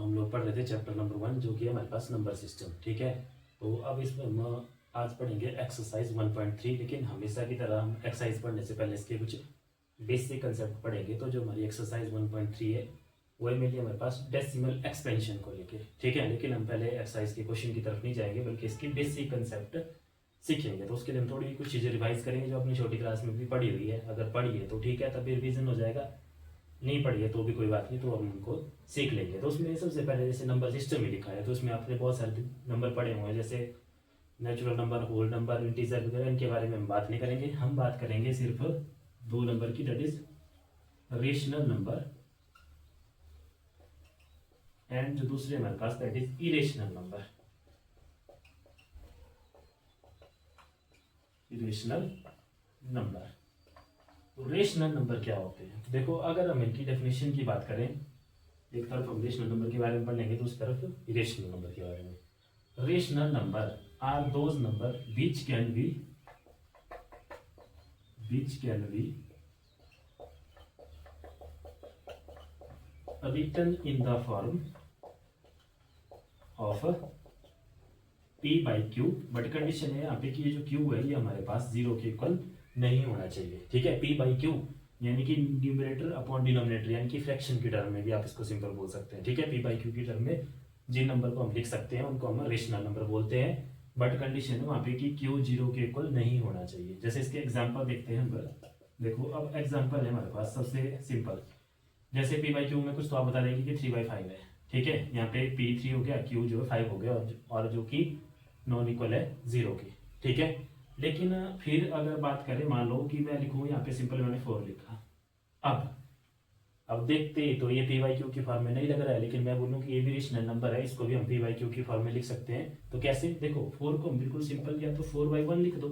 हम लोग पढ़ रहे थे चैप्टर नंबर 1 जो कि हमारे पास नंबर सिस्टम। ठीक है, तो अब इसमें हम आज पढ़ेंगे एक्सरसाइज 1.3। लेकिन हमेशा की तरह हम एक्सरसाइज पढ़ने से पहले इसके कुछ बेसिक कंसेप्ट पढ़ेंगे। तो जो हमारी एक्सरसाइज 1.3 है वो है मेनली हमारे पास डेसिमल एक्सपेंशन को लेके। ठीक है, लेकिन हम पहले एक्सरसाइज के क्वेश्चन की तरफ नहीं जाएंगे बल्कि इसकी बेसिक कंसेप्ट सीखेंगे। तो उसके लिए हम थोड़ी कुछ चीज़ें रिवाइज करेंगे जो अपनी छोटी क्लास में भी पढ़ी हुई है। अगर पढ़ी है तो ठीक है, तब भी रिविजन हो जाएगा, नहीं पढ़ी है तो भी कोई बात नहीं, तो हम उनको सीख लेंगे। तो उसमें सबसे पहले जैसे नंबर सिस्टम ही लिखा है, तो उसमें आपने बहुत सारे नंबर पढ़े हुए हैं, जैसे natural number, whole number, integer वगैरह। इनके बारे में हम बात नहीं करेंगे। हम बात करेंगे सिर्फ दो नंबर की, that is rational number and जो दूसरे हमारे पास that is irrational number. Irrational number, तो रेशनल नंबर क्या होते हैं? तो देखो, अगर हम इनकी डेफिनेशन की बात करें, एक तरफ हम रेशनल नंबर के बारे में पढ़ लेंगे, दूसरी तरफ इरेशनल नंबर के बारे में। Rational number are those number which can be written in the form of p by q, but condition है यहाँ पे कि ये जो q है ये हमारे पास जीरो के इक्वल नहीं होना चाहिए। ठीक है, p by q यानी कि न्यूमरेटर अपॉन डिनोमिनेटर, यानी कि फ्रैक्शन की टर्म में भी आप इसको सिंपल बोल सकते हैं। ठीक है, p by q की टर्म में जिन नंबर को हम लिख सकते हैं उनको हम रेशनल नंबर बोलते हैं, बट कंडीशन है वहाँ पे कि q जीरो के इक्वल नहीं होना चाहिए। जैसे इसके एग्जांपल देखते हैं हम। देखो, अब एग्जांपल है हमारे पास सबसे सिंपल, जैसे p by q में कुछ तो आप बता देंगे कि 3/5 है। ठीक है, यहाँ पे p 3 हो गया, q जो है 5 हो गया, और जो कि नॉन इक्वल है जीरो की। ठीक है, लेकिन फिर अगर बात करें, मान लो कि मैं लिखूँ यहाँ पे सिंपल मैंने 4 लिखा। अब देखते तो ये पी वाई क्यू की फॉर्म में नहीं लग रहा है, लेकिन मैं बोलूँ कि ये भी रेशनल नंबर है, इसको भी हम पी वाई क्यू की फॉर्म में लिख सकते हैं। तो कैसे? देखो, 4 को हम बिल्कुल सिंपल, या तो 4/1 लिख दो,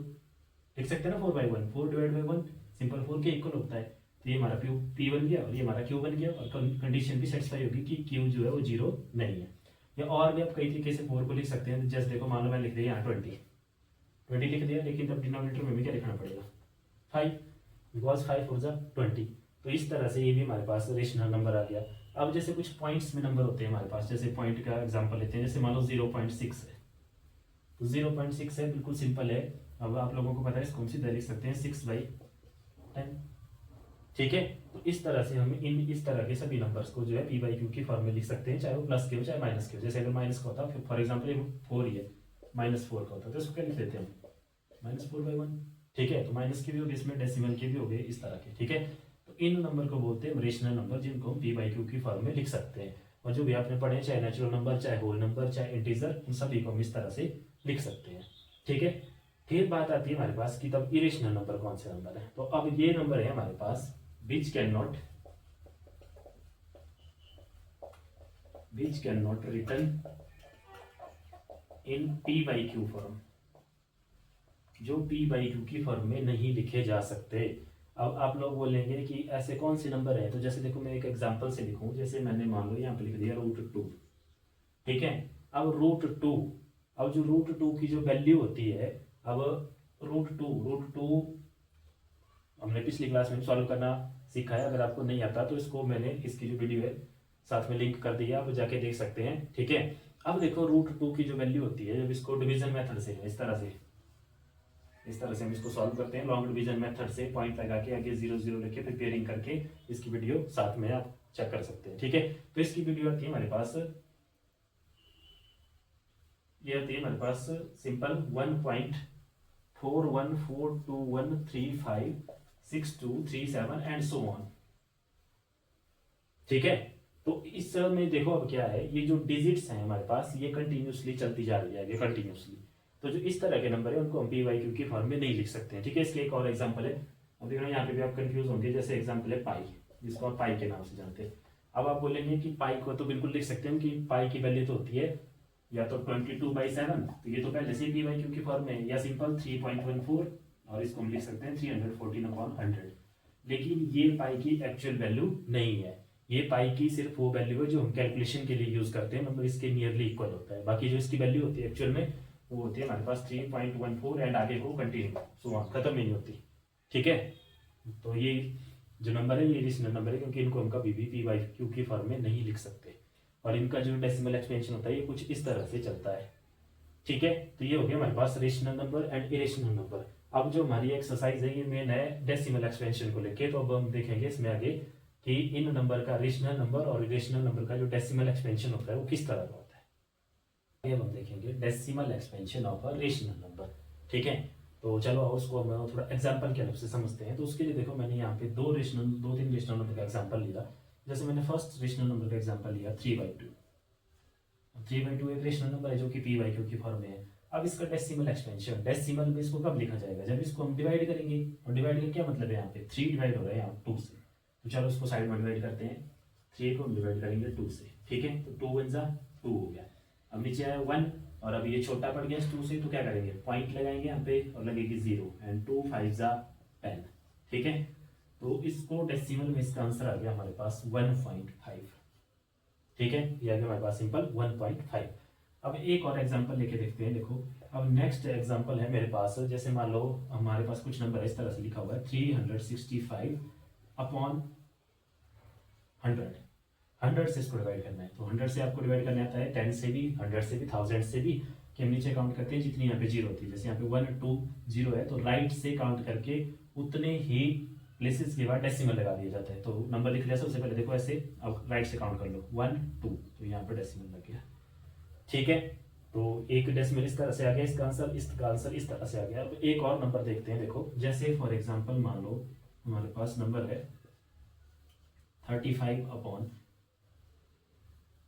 लिख सकते हैं ना। 4/1, 4 डिवाइड बाई 1 सिंपल 4 के इक्वल होता है। तो ये हमारा पी बन गया और ये हमारा क्यू बन गया, और कंडीशन भी सेटिस्फाई होगी कि क्यू जो है वो जीरो नहीं है। या और भी आप कई तरीके से 4 को लिख सकते हैं। जैसे देखो, मान लो मैं लिख दिया यहाँ 20 लिख दिया, लेकिन तब डिनोमिनेटर में भी क्या लिखना पड़ेगा? 5, बिकॉज 5 4 जा 20। तो इस तरह से ये भी हमारे पास रेशनल नंबर आ गया। अब जैसे कुछ पॉइंट्स में नंबर होते हैं हमारे पास, जैसे पॉइंट का एग्जांपल लेते हैं, जैसे मान लो 0.6 है, तो 0.6 है, बिल्कुल सिंपल है। अब आप लोगों को पता है, इसको हम सीधा लिख सकते हैं 6/10। ठीक है, तो इस तरह से हम इस तरह के सभी नंबर्स को जो है पी बाई क्यू की फॉर्म में लिख सकते हैं, चाहे वो प्लस के हो चाहे माइनस के हो। जैसे अगर माइनस का होता है, फॉर एग्जाम्पल 4 ही है, -4 का होता है, तो इसको क्या लिख देते हैं? -4/1। ठीक है, तो माइनस के भी हो गए, इसमें डेसिमल के भी हो गए, इस तरह के। ठीक है, तो इन नंबर को बोलते हैं रेशनल नंबर, जिनको हम पी बाई क्यू की फॉर्म में लिख सकते हैं। और जो भी आपने पढ़े, चाहे नेचुरल नंबर, चाहे होल नंबर, चाहे इंटीजर, उन सभी को हम इस तरह से लिख सकते हैं। ठीक है, फिर बात आती है हमारे पास कि तब इरेशनल नंबर कौन से नंबर है। तो अब ये नंबर है हमारे पास which cannot written in p by q form, जो p by q की फॉर्म में नहीं लिखे जा सकते। अब आप लोग बोलेंगे कि ऐसे कौन से नंबर है? तो जैसे देखो, मैं एक एग्जांपल से लिखूं, जैसे मैंने मान लो यहाँ पे लिख दिया √2। ठीक है, अब √2, अब जो √2 की जो वैल्यू होती है, अब √2 हमने पिछली क्लास में सॉल्व करना सीखा है। अगर आपको नहीं आता तो इसको मैंने, इसकी जो वीडियो है साथ में लिंक कर दिया, आप जाके देख सकते हैं। ठीक है, अब देखो √2 की जो वैल्यू होती है, जब इसको डिवीजन मेथड से इस तरह से हम इसको सॉल्व करते हैं, लॉन्ग डिवीजन मेथड से, पॉइंट लगा के आगे 0 0 लेके फिर पेयरिंग करके, इसकी वीडियो साथ में आप चेक कर सकते हैं। ठीक है, तो इसकी वीडियो आती है हमारे पास, ये आती है हमारे पास सिंपल 1.4142135623 एंड सो ऑन। ठीक है, तो इस में देखो अब क्या है, ये जो डिजिट्स हैं हमारे पास, ये कंटिन्यूसली चलती जा रही है आगे कंटिन्यूसली। तो जो इस तरह के नंबर है उनको हम पी वाई क्यू की फॉर्म में नहीं लिख सकते हैं। ठीक है, इसके एक और एग्जांपल है। अब देखो, यहाँ पे भी आप कंफ्यूज होंगे, जैसे एग्जांपल है पाई, जिसको आप पाई के नाम से जानते हैं। अब आप बोलेंगे कि पाई को तो बिल्कुल लिख सकते हैं कि पाई की वैल्यू तो होती है या तो 22/7, तो ये तो पहले से ही पी वाई क्यू की फॉर्म में, या सिंपल 3.14, और इसको हम लिख सकते हैं 314/100। लेकिन ये पाई की एक्चुअल वैल्यू नहीं है, ये पाई की सिर्फ वो वैल्यू है जो हम कैलकुलेशन के लिए यूज करते हैं, मतलब इसके नियरली इक्वल होता है। बाकी जो इसकी वैल्यू होती है एक्चुअल में, वो होती है हमारे पास 3.14 एंड आगे वो कंटिन्यू सो ऑन, खत्म ही नहीं होती। ठीक है, तो ये जो नंबर है ये रेशनल नंबर है, क्योंकि इनको हम कभी भी पी वाई क्यू की फॉर्म में नहीं लिख सकते। और इनका जो डेसिमल एक्सपेंशन होता है ये कुछ इस तरह से चलता है। ठीक है, तो ये हो गया हमारे पास rational number and irrational number. अब जो हमारी एक्सरसाइज है ये मेन है डेसिमल एक्सपेंशन को लेके, तो अब हम देखेंगे इसमें आगे कि इन नंबर का रेशनल नंबर और इरेशनल नंबर का जो डेसिमल एक्सपेंशन होता है वो किस तरह का होता है। अब हम देखेंगे decimal expansion of a rational number. ठीक है, तो चलो उसको हम थोड़ा एग्जांपल के हेल्प से समझते हैं। तो उसके लिए देखो मैंने यहाँ पे दो तीन रेशनल नंबर का एग्जांपल लिया। जैसे मैंने फर्स्ट रेशनल नंबर का एग्जांपल लिया 3/2। 3/2 एक रेशनल नंबर है जो कि p/q की फॉर्म में है। अब इसका डेसिमल एक्सपेंशन, डेसिमल में इसको कब लिखा जाएगा, जब इसको हम डिवाइड करेंगे। और डिवाइड का क्या मतलब है, यहाँ पे 3 डिवाइड हो रहा है यहाँ 2 से, तो चलो इसको साइड में डिवाइड करते हैं। 3 को हम डिवाइड करेंगे 2 से। ठीक है, तो 2 × 2 हो गया। अब नीचे आया 1 और अब ये छोटा पड़ गया 2 से, तो क्या करेंगे, पॉइंट लगाएंगे यहाँ पे और लगेगी 0 एंड 2 5 10। ठीक है, तो इसको डेसिमल में इसका आंसर आ गया हमारे पास 1.5। ठीक है, ये आ गया हमारे पास सिंपल 1.5। अब एक और एग्जांपल लेके देखते हैं। देखो अब नेक्स्ट एग्जांपल है मेरे पास, जैसे मान लो हमारे पास कुछ नंबर इस तरह से लिखा हुआ है 365 अपॉन 100। 100 से इसको डिवाइड करना है, तो 100 से आपको डिवाइड करना आता है 10 से भी, 100 से भी, 1000 से भी, कि हम नीचे काउंट करते हैं जितनी यहाँ पे जीरो होती है। जैसे यहाँ पे 1 2 0 है, तो राइट से काउंट करके उतने ही प्लेसेस के बाद डेसिमल लगा दिया जाता है। तो नंबर लिख लिया सबसे पहले, देखो ऐसे, अब राइट से काउंट कर लो 1 2, तो यहाँ पे डेसिमल लग गया। ठीक है, तो एक डेसिमल इस तरह से आ गया, इसका आंसर इस तरह से आ गया। अब एक और नंबर देखते हैं। देखो जैसे फॉर एग्जांपल मान लो हमारे पास नंबर है 35 अपॉन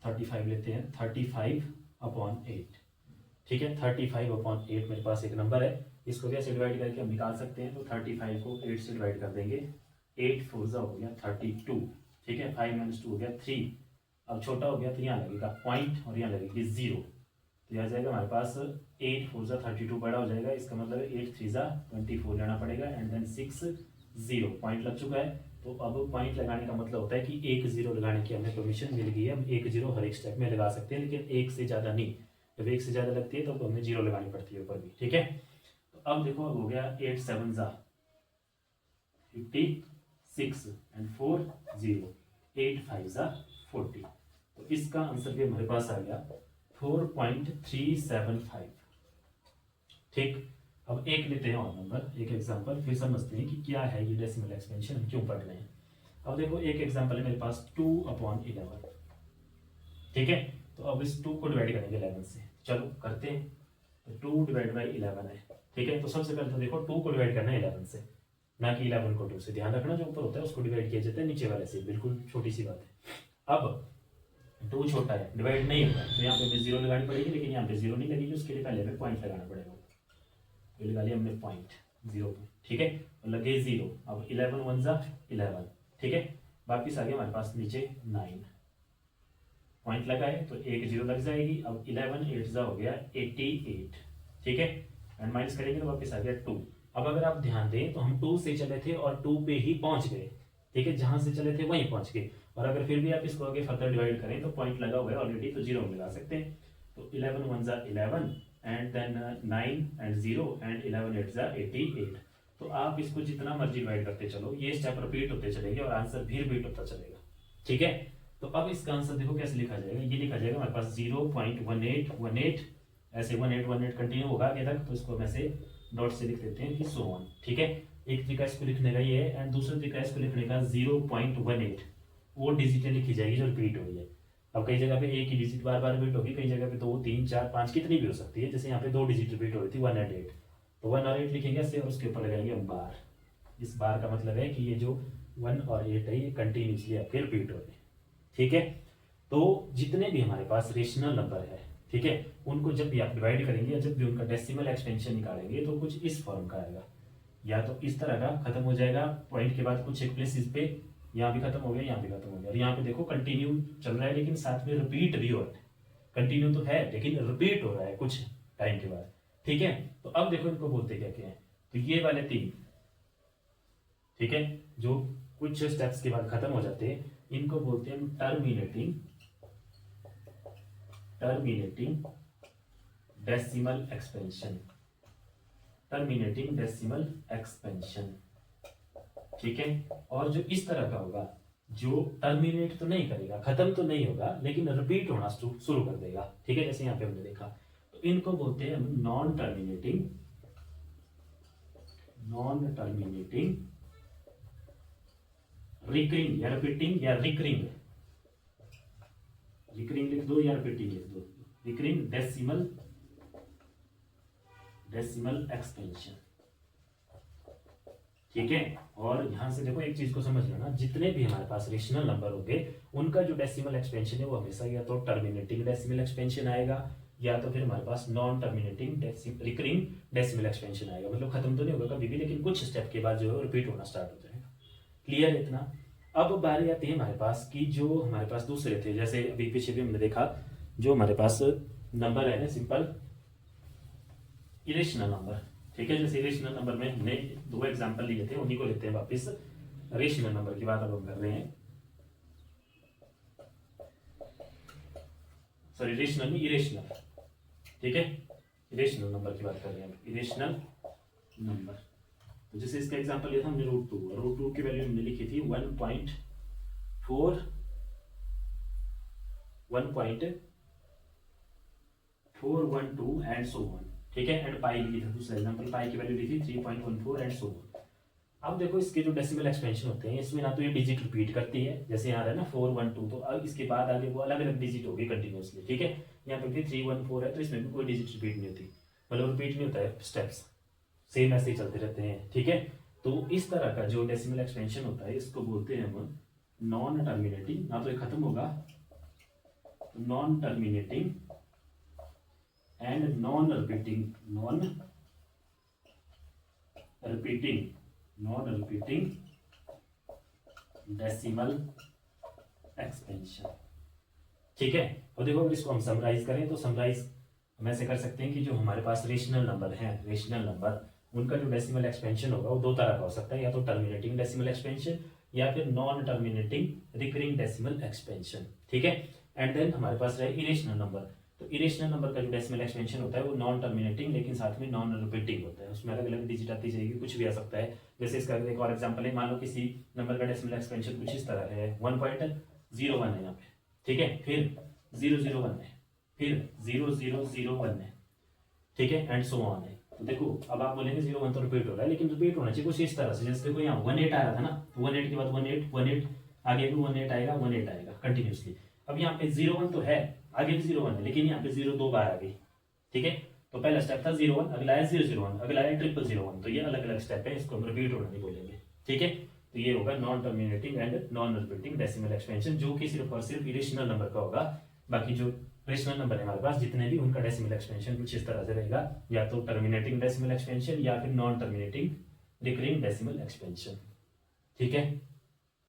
35 लेते हैं 35/8। ठीक है, 35/8 मेरे पास एक नंबर है, इसको कैसे डिवाइड करके हम निकाल सकते हैं। तो 35 को 8 से डिवाइड कर देंगे, 8 4 हो गया 32। ठीक है, 5 - 2 हो गया 3। अब छोटा हो गया तो यहाँ लगेगा पॉइंट और यहाँ लगेगी 0, तो यहाँ जाएगा हमारे पास 8 4 32 बड़ा हो जाएगा। इसका मतलब 8 3 24 लेना पड़ेगा एंड देन 6 0 पॉइंट लग चुका है। तो अब पॉइंट लगाने का मतलब होता है कि एक 0 लगाने की हमें परमिशन मिल गई है। हम एक 0 हर एक स्टेप में लगा सकते हैं, लेकिन एक से ज़्यादा नहीं। जब एक से ज़्यादा लगती है तो हमें 0 लगानी पड़ती है ऊपर भी। ठीक है, तो अब देखो अब हो गया 8 7 56 एंड 4 0, 8 5 40। तो इसका आंसर भी हमारे पास आ गया 4.375। ठीक, अब एक लेते हैं और नंबर, एक एग्जांपल, फिर समझते हैं कि क्या है ये डेसिमल एक्सपेंशन, हम क्यों पढ़ रहे हैं। अब देखो एक एग्जांपल है मेरे पास 2/11। ठीक है, तो अब इस 2 को डिवाइड करेंगे 11 से, चलो करते हैं। तो 2 / 11 है। ठीक है, तो सबसे पहले तो देखो 2 को डिवाइड करना है 11 से, ना कि 11 को 2 से। ध्यान रखना जो ऊपर होता है उसको डिवाइड किया जाता है नीचे वाले से, बिल्कुल छोटी सी बात है। अब 2 छोटा है, डिवाइड नहीं होगा, तो यहाँ पे हमें 0 लगानी पड़ेगी, लेकिन यहाँ पे 0 नहीं लगेगी, उसके लिए पहले हमें पॉइंट लगाना पड़ेगा। तो लगा लिया हमने पॉइंट 0 पे। ठीक है, और लगे 0। अब 11 1 11। ठीक है, वापिस आ गया हमारे पास नीचे 9, पॉइंट लगा है तो एक 0 लग जाएगी। अब 11 8 हो गया 88। ठीक है, एंड माइनस करेंगे तो वापस आ गया 2। अब अगर आप ध्यान दें तो हम 2 से चले थे और 2 पे ही पहुंच गए। ठीक है, जहां से चले थे वहीं पहुंच गए। और अगर फिर भी आप इसको आगे फर्दर डिवाइड करें तो पॉइंट लगा हुआ है ऑलरेडी, तो 0 में लगा सकते हैं। तो 11 1 11 एंड देन 9 एंड 0 एंड 11 8 88। तो आप इसको जितना मर्जी डिवाइड करते चलो, ये स्टेप रिपीट होते चलेंगे और आंसर भी रिपीट होता चलेगा। ठीक है, तो अब इसका आंसर देखो कैसे लिखा जाएगा। ये लिखा जाएगा हमारे पास 0.1818, ऐसे 1818 कंटिन्यू होगा आगे तक। तो इसको वैसे डॉट से लिख देते हैं कि सो ऑन। ठीक है, एक तरीका इसको लिखने का ये है, एंड दूसरा तरीका इसको लिखने का 0.18, वो डिजिटें लिखी जाएगी जो रिपीट हुई है। अब कई जगह पे एक ही डिजिट बार बार रिपीट होगी, कई जगह पे 2 3 4 5 कितनी भी हो सकती है। जैसे यहाँ पे 2 डिजिट रिपीट हो रही थी 1 और 8, तो 1 और 8 लिखेंगे ऐसे और उसके ऊपर लगाएंगे हम बार। इस बार का मतलब है कि ये जो 1 और 8 है ये कंटिन्यूसली आपके रिपीट हो रहे हैं। ठीक है, तो जितने भी हमारे पास रेशनल नंबर है, ठीक है, उनको जब भी आप डिवाइड करेंगे या जब भी उनका डेसिमल एक्सपेंशन निकालेंगे तो कुछ इस फॉर्म का आएगा। या तो इस तरह का खत्म हो जाएगा पॉइंट के बाद कुछ एक प्लेसेस पे, यहाँ भी खत्म हो गया, यहाँ भी खत्म हो गया, और यहाँ पे देखो कंटिन्यू चल रहा है लेकिन साथ में रिपीट भी हो रहा है। कंटिन्यू तो है लेकिन रिपीट हो रहा है कुछ टाइम के बाद। ठीक है, तो अब देखो इनको बोलते क्या क्या है। तो ये वाले 3, ठीक है, जो कुछ स्टेप्स के बाद खत्म हो जाते हैं, इनको बोलते हैं terminating decimal expansion. Terminating decimal expansion. ठीक है, और जो इस तरह का होगा जो टर्मिनेट तो नहीं करेगा, खत्म तो नहीं होगा, लेकिन रिपीट होना शुरू कर देगा। ठीक है, जैसे यहाँ पे हमने देखा, तो इनको बोलते हैं हम नॉन टर्मिनेटिंग रिकरिंग या रिपीटिंग या रिकरिंग लिख दो या रिपीटिंग लिख दो, रिकरिंग डेसिमल एक्सपेंशन। ठीक है, और यहां से देखो एक चीज को समझ लेना, जितने भी हमारे पास रेशनल नंबर होंगे उनका जो डेसिमल एक्सपेंशन है वो हमेशा या तो टर्मिनेटिंग डेसिमल एक्सपेंशन आएगा, या तो फिर हमारे पास non terminating recurring decimal expansion आएगा। मतलब खत्म तो नहीं होगा कभी भी, लेकिन कुछ स्टेप के बाद जो है रिपीट होना स्टार्ट हो जाएगा। क्लियर इतना? अब बारी आती है हमारे पास कि जो हमारे पास दूसरे थे, जैसे अभी पीछे भी हमने देखा, जो हमारे पास नंबर है ना सिंपल इरेशनल नंबर। ठीक है, जैसे इरेशनल नंबर में हमने 2 एग्जांपल लिए थे, उन्हीं को लेते हैं वापस। रेशनल नंबर की बात अब हम कर रहे हैं, सॉरी रेशनल में इरेशनल। ठीक है, इरेशनल नंबर की बात कर रहे हैं, इरेशनल नंबर। तो जैसे इसका एग्जांपल लिया था हमने √2 की वैल्यू हमने लिखी थी 1.4 1.412 एंड सो ऑन। ठीक है, एंड पाई लिखी था दूसरा एग्जांपल, पाई की वैल्यू ली थी 3.14 एंड सो ऑन। अब देखो इसके जो डेसिमल एक्सपेंशन होते हैं, इसमें ना तो ये डिजिट रिपीट करती है, जैसे यहाँ है ना 412, तो अब इसके बाद आगे वो अलग अलग डिजिट होगी कंटिन्यूसली। ठीक है, यहाँ पे भी 314 है, तो इसमें भी कोई डिजिट रिपीट नहीं होती, मतलब रिपीट नहीं होता है, स्टेप्स सेम ऐसे ही चलते रहते हैं। ठीक है, तो इस तरह का जो डेसिमल एक्सपेंशन होता है इसको बोलते हैं हम नॉन टर्मिनेटिंग, ना तो ये खत्म होगा, non terminating and non repeating decimal expansion. ठीक है, और देखो अगर इसको हम समराइज करें तो समराइज हम ऐसे कर सकते हैं कि जो हमारे पास रेशनल नंबर हैं, रेशनल नंबर, उनका जो डेसिमल एक्सपेंशन होगा वो 2 तरह का हो सकता है, या तो टर्मिनेटिंग डेसिमल एक्सपेंशन या फिर non terminating recurring decimal expansion. ठीक है, एंड देन हमारे पास रहे इरेशनल नंबर। तो इरेशनल नंबर का जो डेसिमल एक्सपेंशन होता है वो नॉन टर्मिनेटिंग लेकिन साथ में नॉन रिपीटिंग होता है, उसमें अलग अलग डिजिट आती जाएगी, कुछ भी आ सकता है। जैसे इसका एक और एग्जांपल है, मान लो किसी नंबर का डेसिमल एक्सपेंशन कुछ इस तरह है, 1.01 है यहाँ पे। ठीक है, फिर 001 है, फिर 0001 है। ठीक है, एंड सो ऑन है। तो देखो अब आप बोलेंगे 01 तो रिपीट हो रहा है, लेकिन रिपीट होना चाहिए कुछ इस तरह से, जैसे देखो यहाँ 18 आ रहा था ना, तो 18 के बाद 18 आगे भी 18 आएगा, 18 आएगा कंटिन्यूसली। अब यहाँ पे 01 तो है, आगे भी 01 है, लेकिन यहाँ पे 02 बार आ गई। ठीक है, तो पहला स्टेप था 01, अगला है 001, अगला है 001, तो ये अलग अलग स्टेप है, इसको हम रिपीट होना नहीं बोलेंगे। ठीक है, तो ये होगा non terminating and non repeating decimal expansion, जो कि सिर्फ और सिर्फ इरेशनल नंबर का होगा। बाकी जो रेशनल नंबर है हमारे पास जितने भी, उनका डेसिमल एक्सपेंशन कुछ इस तरह से रहेगा, या तो टर्मिनेटिंग डेसिमल एक्सपेंशन या फिर non terminating recurring decimal expansion. ठीक है,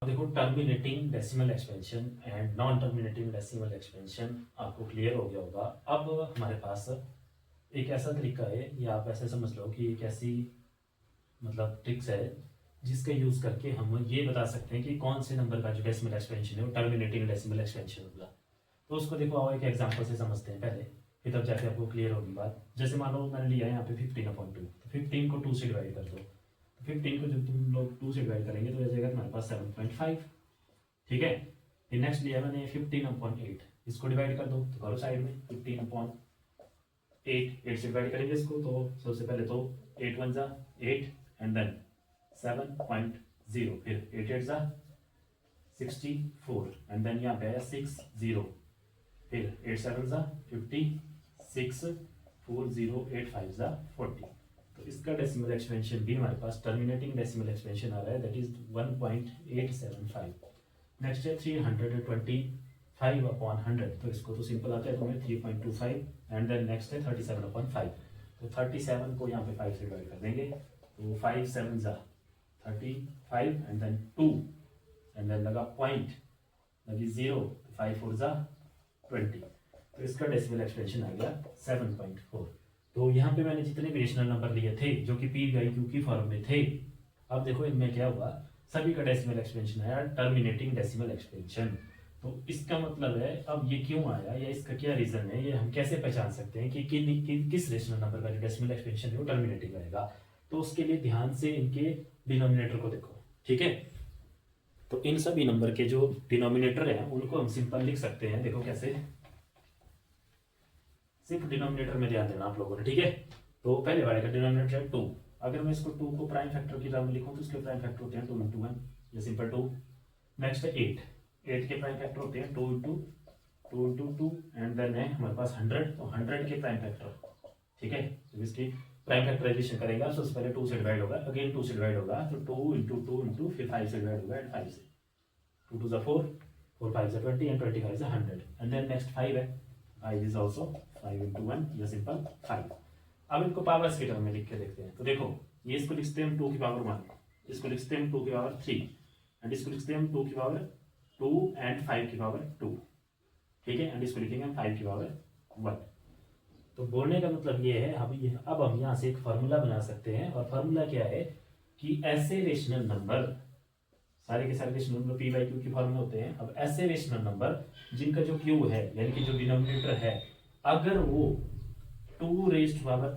देखो terminating decimal expansion and non terminating decimal expansion आपको क्लियर हो गया होगा। अब हमारे पास एक ऐसा तरीका है, या आप ऐसे समझ लो कि एक ऐसी मतलब ट्रिक्स है जिसका यूज करके हम ये बता सकते हैं कि कौन से नंबर का जो डेसिमल एक्सपेंशन है वो टर्मिनेटिंग डेसिमल एक्सपेंशन होगा। तो उसको देखो आओ एक एग्जांपल से समझते हैं पहले, फिर तब जाके आपको क्लियर होगी बात। जैसे मान लो मैंने लिया है यहाँ पे 15/2, तो 15 को 2 से डिवाइड कर दो, तो 15 को जब तुम लोग 2 से डिवाइड करेंगे तो जाएगा तुम्हारे पास 7.5। ठीक है, फिर नेक्स्ट लिया मैंने 15/8, इसको डिवाइड कर दो, तो करो साइड में 15/8, 8 से डिवाइड करेंगे इसको, तो सबसे पहले तो 8 1 जा 8 एंड देन 7.0, फिर 8 8 जा 64 एंड देन यहाँ पे है 60, फिर 8 7 जा 56, 4 0 8 5 जा 40। तो इसका डेसिमल एक्सपेंशन भी हमारे पास टर्मिनेटिंग डेसिमल एक्सपेंशन आ रहा है, दैट इज 1.875। नेक्स्ट है 325/100, तो इसको तो सिंपल आता है तुम्हें 3.25 एंड देन नेक्स्ट है 37/5। तो 37 को यहाँ पे 5 से डिवाइड कर देंगे, तो 5 7 जा 35 एंड देन 2 एंड देन लगा पॉइंट लगी 0, 5 4 जा 20। तो इसका डेसिमल एक्सपेंशन आ गया 7.4। तो यहाँ पे मैंने जितने भी रेशनल नंबर लिए थे जो कि p/q की फॉर्म में थे, अब देखो इनमें क्या हुआ, सभी का डेसिमल एक्सपेंशन आया टर्मिनेटिंग डेसिमल एक्सपेंशन। तो इसका मतलब है अब ये क्यों आया या इसका क्या रीजन है, ये हम कैसे पहचान सकते हैं कि किस रेशनल नंबर का जो डेसिमल एक्सपेंशन है वो टर्मिनेटिंग आएगा। तो उसके लिए ध्यान से इनके डिनोमिनेटर को देखो। ठीक है, तो इन सभी नंबर के जो डिनोमिनेटर है उनको हम सिंपल लिख सकते हैं। देखो कैसे, सिर्फ डिनोमिनेटर में ध्यान देना आप लोगों ने, ठीक है। तो पहले वाले का डिनोमिनेटर है 2, अगर मैं इसको 2 को प्राइम फैक्टर की टर्म में लिखूं तो इसके प्राइम फैक्टर होते हैं 2 इंटू 1, ये सिंपल 2। नेक्स्ट है 8 के प्राइम फैक्टर होते हैं 2 इंटू 2 एंड देन है हमारे पास 100, तो 100 के प्राइम फैक्टर, ठीक है। जब इसकी प्राइम फैक्टराइजेशन करेगा तो उससे पहले 2 से डिवाइड होगा, अगेन 2 से डिवाइड होगा, तो 2 इंटू फिर 5 से डिवाइड होगा, एंड 5 से 2 2 4, 4 5 से 20 एंड 25 से 100, एंड देन नेक्स्ट 5 है, 5 इज आल्सो 5 इंटू 1, ये सिंपल 5। अब इनको पावर्स के टर्म में लिख के देखते हैं। तो देखो ये इसको लिखते हैं 2 की पावर 1, इसको लिखते हैं 2 की पावर 3, एंड इसको लिखते हैं 2 की पावर 2 एंड 5 की पावर 2, ठीक है। एंड इसको लिखेंगे 5 की पावर 1। तो बोलने का मतलब ये है, अब हम यहाँ से एक फार्मूला बना सकते हैं, और फार्मूला क्या है कि ऐसे रेशनल नंबर, सारे के सारे rational number P by Q की फॉर्म में होते हैं। अब ऐसे रेशनल नंबर जिनका जो क्यू है यानी कि जो डिनोमिनेटर है, अगर वो 2 रेज़ टू पावर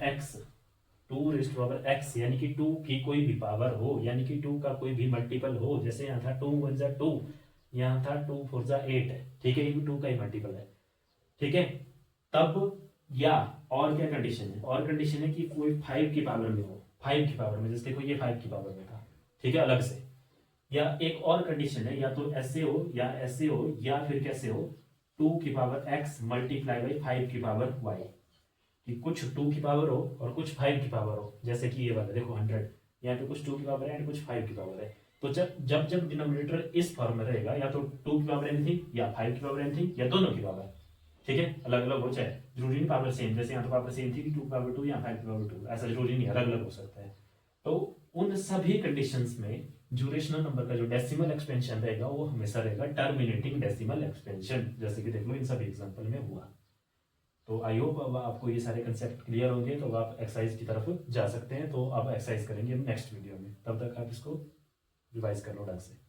एक्स यानी कि 2 की कोई भी पावर हो, यानी कि 2 का कोई भी मल्टीपल हो, जैसे यहाँ था 2 1 जा 2, यहाँ था 2 4 जा 8 है, ठीक है, ये भी 2 का ही मल्टीपल है, ठीक है। तब या और क्या कंडीशन है, और कंडीशन है कि कोई 5 की पावर में हो, 5 की पावर में, जैसे देखो ये 5 की पावर में था, ठीक है, अलग से। या एक और कंडीशन है, या तो ऐसे हो या ऐसे हो, या फिर कैसे हो, 2 की पावर x मल्टीप्लाई बाई 5 की पावर y, कि कुछ 2 की पावर हो और कुछ 5 की पावर हो, जैसे कि ये वाला देखो 100, यहाँ पे कुछ 2 की पावर है एंड कुछ 5 की पावर है। तो जब डिनोमिनेटर इस फॉर्म में रहेगा, या तो 2 की पावर एनीथिंग या 5 की पावर एनीथिंग या दोनों की पावर, ठीक है, अलग अलग हो, चाहे जरूरी नहीं पावर सेम, जैसे यहाँ तो पावर सेम थी कि 2 की पावर 2 या 5 की पावर 2, ऐसा जरूरी नहीं, अलग अलग हो सकता है। तो उन सभी कंडीशंस में जो रेशनल नंबर का जो डेसिमल एक्सपेंशन रहेगा वो हमेशा रहेगा टर्मिनेटिंग डेसिमल एक्सपेंशन, जैसे कि देख लो इन सभी एग्जांपल में हुआ। तो आई होप अब आपको ये सारे कंसेप्ट क्लियर होंगे, तो आप एक्सरसाइज की तरफ जा सकते हैं। तो अब एक्सरसाइज करेंगे हम नेक्स्ट वीडियो में, तब तक आप इसको रिवाइज कर लो ढंग से।